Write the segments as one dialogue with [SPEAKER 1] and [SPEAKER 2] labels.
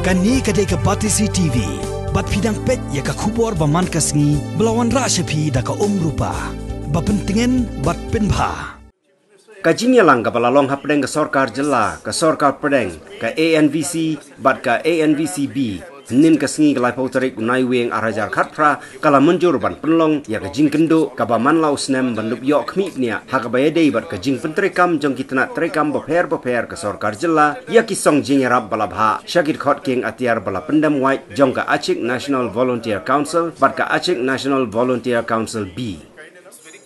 [SPEAKER 1] Kani kadai ka Batisi TV, bat pidang pet ya ka kubor baman kasngi, belawan rasyapi da ka rupa, bapentingin bat penbha.
[SPEAKER 2] Kajinya lang ka balalong hapdeng ka Sorkar Jela, ka Sorkar Pedeng, ka ANVC, bat ka ANVCB, nin kasngi ka laipau tarik unai weng arajar khatpra, kala menjur ban penlong ya ka jing kendo, ka baman lau snem bandup yok kmitnia, haka bayadei bat ka jing pentrekam jong kitana trekam baper ka Sorkar Jela, ya kisong jing yarab balabha, syakit khot king atiar bala pendam white, jong ka Acik National Volunteer Council, bat ka Acik National Volunteer Council B.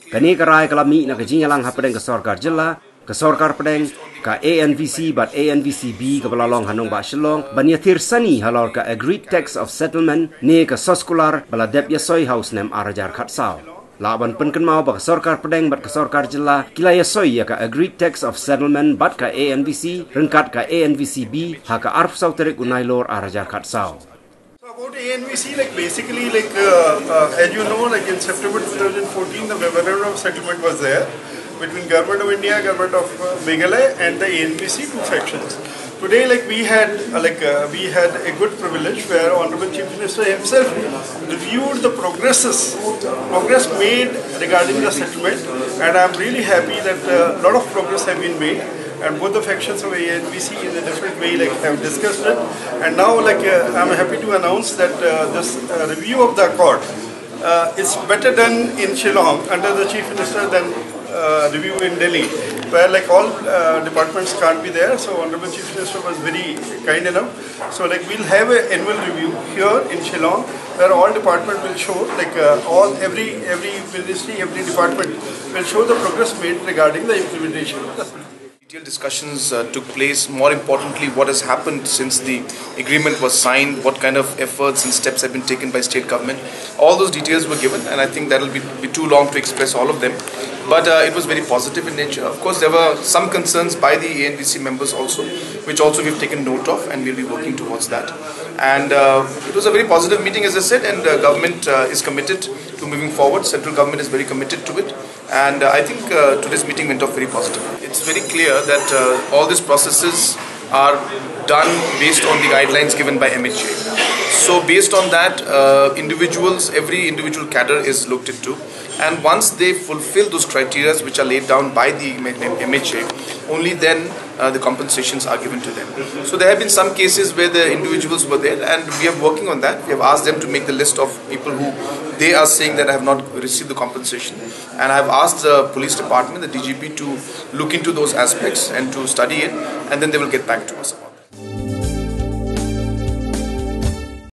[SPEAKER 2] Kani karai kalami na kajinya lang hapdeng ka Sorkar Jela, ka Sorkar Pedeng, ka ANVC bat ANVCB ka balalong hanong ba Shillong, banya tirsani halor ka agreed text of settlement ne ka soskular bala dep yasoy house nem arajar khatsao. Laban penken mau ba ka Sorkar Pedeng bat ka Sorkar Jela, kila yasoy ya ka agreed text of settlement bat ka ANVC, rengkat ka ANVCB, ha ka arf sau terik unai lor arajar khatsao.
[SPEAKER 3] About ANVC, basically, as you know, in September 2014, the memorandum of settlement was there between Government of India, Government of Meghalaya, and the ANVC two factions. Today, we had a good privilege where Honorable Chief Minister himself reviewed the progress made regarding the settlement, and I'm really happy that a lot of progress have been made. And both the factions of ANVC in a different way have discussed it. And now I'm happy to announce that this review of the accord is better done in Shillong under the Chief Minister than review in Delhi, where all departments can't be there. So Honorable Chief Minister was very kind enough. So we'll have an annual review here in Shillong where all department will show every ministry, every department will show the progress made regarding the implementation of the
[SPEAKER 4] Detailed discussions took place. More importantly, what has happened since the agreement was signed, what kind of efforts and steps have been taken by state government. All those details were given, and I think that will be too long to express all of them. But it was very positive in nature. Of course, there were some concerns by the ANVC members also, which also we've taken note of, and we'll be working towards that. And it was a very positive meeting, as I said, and government is committed to moving forward. Central government is very committed to it. And I think today's meeting went off very positively. It's very clear that all these processes are done based on the guidelines given by MHA. So based on that, every individual cadre is looked into. And once they fulfill those criteria which are laid down by the MHA, only then the compensations are given to them. So there have been some cases where the individuals were there, and we are working on that. We have asked them to make the list of people who they are saying that have not received the compensation. And I have asked the police department, the DGP, to look into those aspects and to study it, and then they will get back to us.